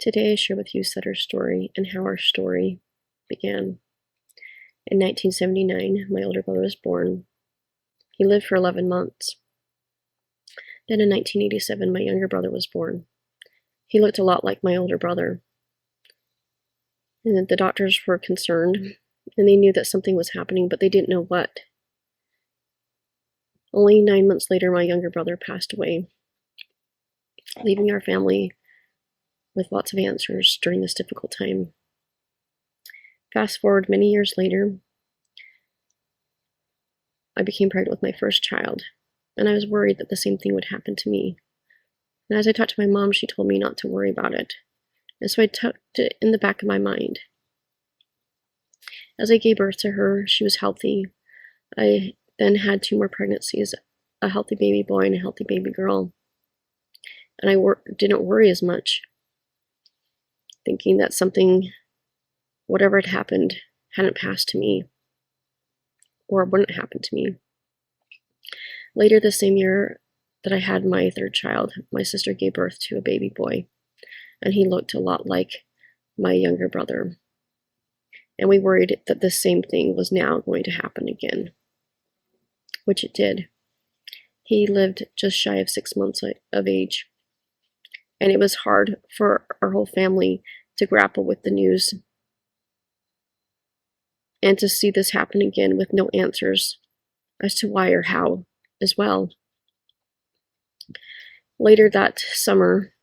Today I share with you Sutter's story and how our story began. In 1979, my older brother was born. He lived for 11 months. Then in 1987, my younger brother was born. He looked a lot like my older brother. And the doctors were concerned, and they knew that something was happening, but they didn't know what. Only 9 months later, my younger brother passed away, leaving our family with lots of answers during this difficult time. Fast forward many years later, I became pregnant with my first child, and I was worried that the same thing would happen to me. And as I talked to my mom, she told me not to worry about it. And so I tucked it in the back of my mind. As I gave birth to her, she was healthy. I then had 2 more pregnancies, a healthy baby boy and a healthy baby girl. And I didn't worry as much, thinking that something, whatever had happened, hadn't passed to me, or wouldn't happen to me. Later the same year that I had my 3rd child, my sister gave birth to a baby boy, and he looked a lot like my younger brother. And we worried that the same thing was now going to happen again, which it did. He lived just shy of 6 months of age, and it was hard for our whole family to grapple with the news and to see this happen again with no answers as to why or how as well. Later that summer,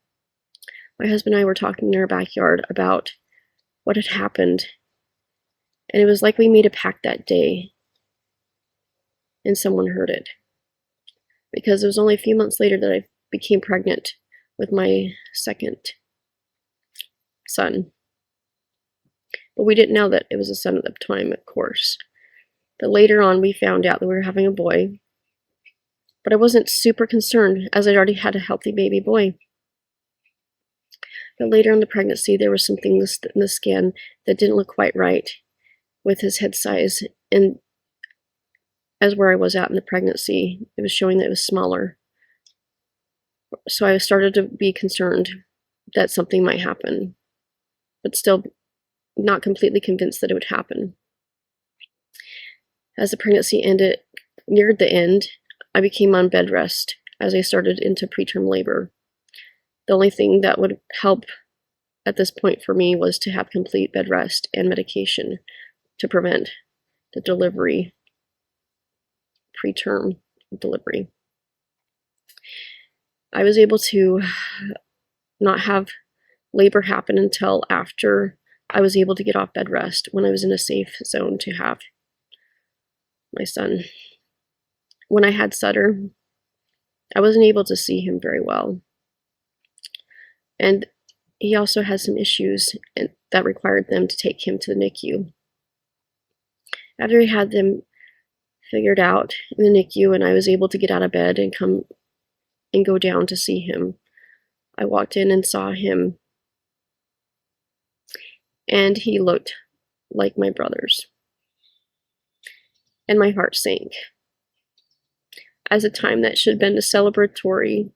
my husband and I were talking in our backyard about what had happened, and it was like we made a pact that day and someone heard it, because it was only a few months later that I became pregnant with my 2nd son. But we didn't know that it was a son at the time, of course. But later on, we found out that we were having a boy. But I wasn't super concerned, as I'd already had a healthy baby boy. But later in the pregnancy, there were some things in the scan that didn't look quite right with his head size. And as where I was at in the pregnancy, it was showing that it was smaller. So I started to be concerned that something might happen, but still not completely convinced that it would happen. As the pregnancy neared the end, I became on bed rest as I started into preterm labor. The only thing that would help at this point for me was to have complete bed rest and medication to prevent the delivery, preterm delivery. I was able to not have labor happen until after I was able to get off bed rest, when I was in a safe zone to have my son. When I had Sutter, I wasn't able to see him very well. And he also had some issues that required them to take him to the NICU. After he had them figured out in the NICU and I was able to get out of bed and come and go down to see him, I walked in and saw him, and he looked like my brothers. And my heart sank. As a time that should have been celebratory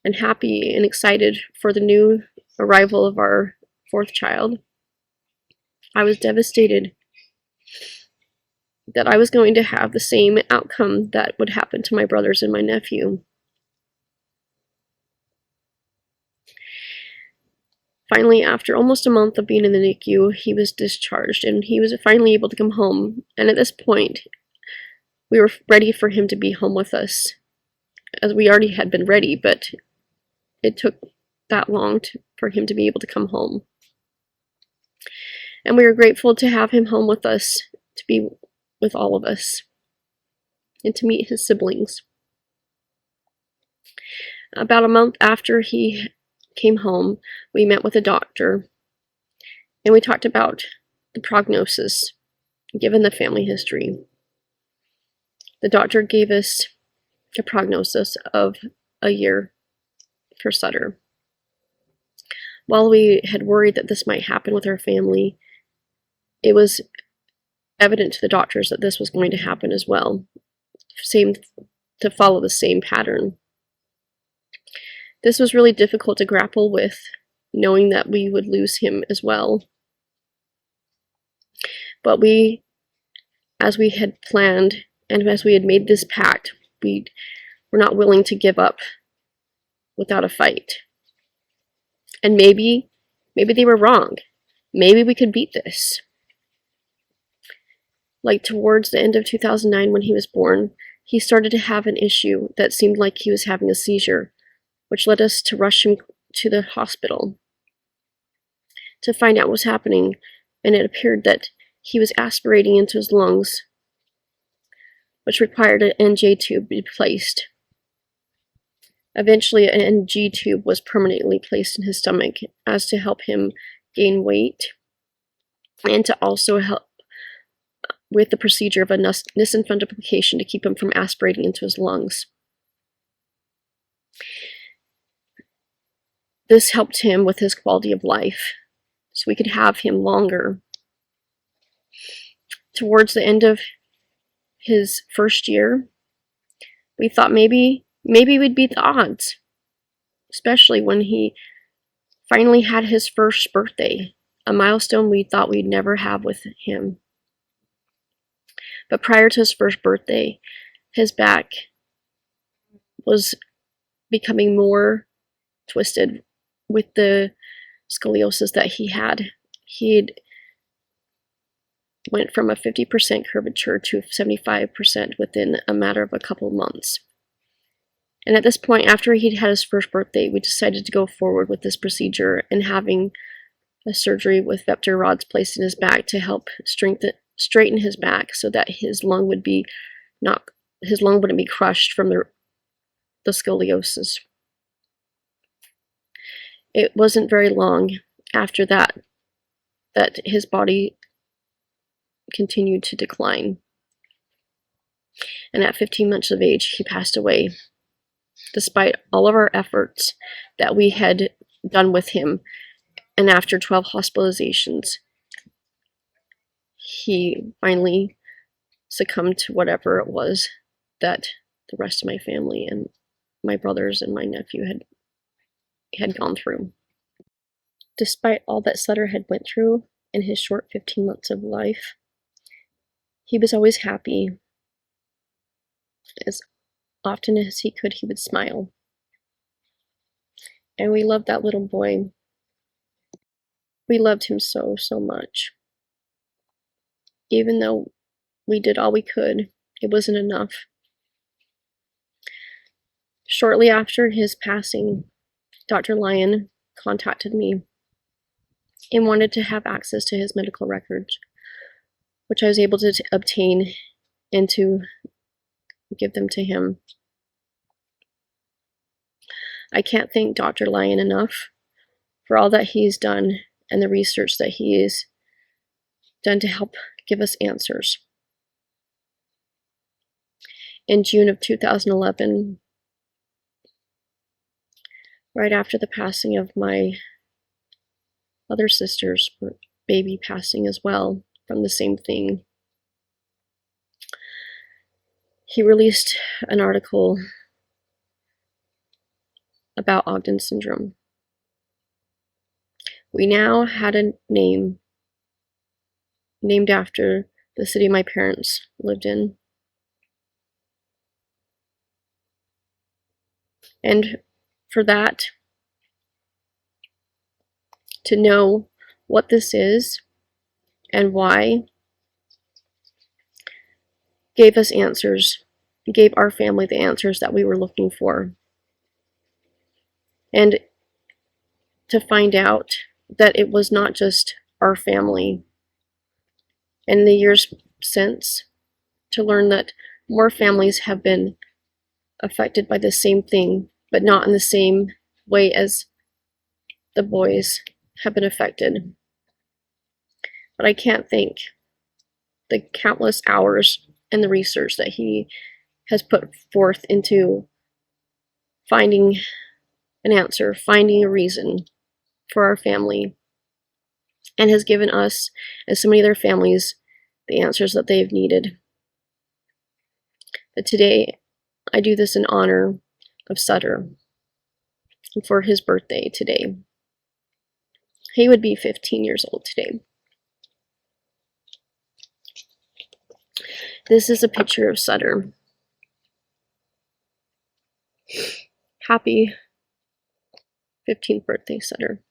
and happy and excited for the new arrival of our 4th child, I was devastated that I was going to have the same outcome that would happen to my brothers and my nephew. Finally, after almost a month of being in the NICU, he was discharged and he was finally able to come home. And at this point, we were ready for him to be home with us, as we already had been ready, but it took that long for him to be able to come home. And we were grateful to have him home with us, to be with all of us, and to meet his siblings. About a month after he came home, we met with a doctor, and we talked about the prognosis, given the family history. The doctor gave us a prognosis of a year for Sutter. While we had worried that this might happen with our family, it was evident to the doctors that this was going to happen as well, to follow the same pattern. This was really difficult to grapple with knowing that we would lose him as well. But as we had planned and as we had made this pact, we were not willing to give up without a fight. And maybe they were wrong. Maybe we could beat this. Like towards the end of 2009 when he was born, he started to have an issue that seemed like he was having a seizure, which led us to rush him to the hospital to find out what was happening, and it appeared that he was aspirating into his lungs, which required an NG tube to be placed. Eventually, an NG tube was permanently placed in his stomach as to help him gain weight and to also help with the procedure of a Nissen fundoplication to keep him from aspirating into his lungs. This helped him with his quality of life, so we could have him longer. Towards the end of his first year, we thought maybe we'd beat the odds, especially when he finally had his first birthday, a milestone we thought we'd never have with him. But prior to his first birthday, his back was becoming more twisted with the scoliosis that he had. He went from a 50% curvature to 75% within a matter of a couple of months. And at this point, after he'd had his first birthday, we decided to go forward with this procedure and having a surgery with vector rods placed in his back to help straighten his back so that his lung wouldn't be crushed from the scoliosis. It wasn't very long after that his body continued to decline. And at 15 months of age, he passed away. Despite all of our efforts that we had done with him, and after 12 hospitalizations, he finally succumbed to whatever it was that the rest of my family and my brothers and my nephew had gone through. Despite all that Sutter had went through in his short 15 months of life, he was always happy. As often as he could, he would smile. And we loved that little boy. We loved him so, so much. Even though we did all we could, it wasn't enough. Shortly after his passing, Dr. Lyon contacted me and wanted to have access to his medical records, which I was able to obtain and to give them to him. I can't thank Dr. Lyon enough for all that he's done and the research that he has done to help give us answers. In June of 2011, right after the passing of my other sister's baby passing as well from the same thing, he released an article about Ogden Syndrome. We now had a name named after the city my parents lived in. And for that, to know what this is and why, gave us answers, gave our family the answers that we were looking for. And to find out that it was not just our family. In the years since, to learn that more families have been affected by the same thing, but not in the same way as the boys have been affected. But I can't thank the countless hours and the research that he has put forth into finding an answer, finding a reason for our family, and has given us and so many other families the answers that they've needed. But today, I do this in honor of Sutter and for his birthday today. He would be 15 years old today. This is a picture of Sutter. Happy 15th birthday, Sutter.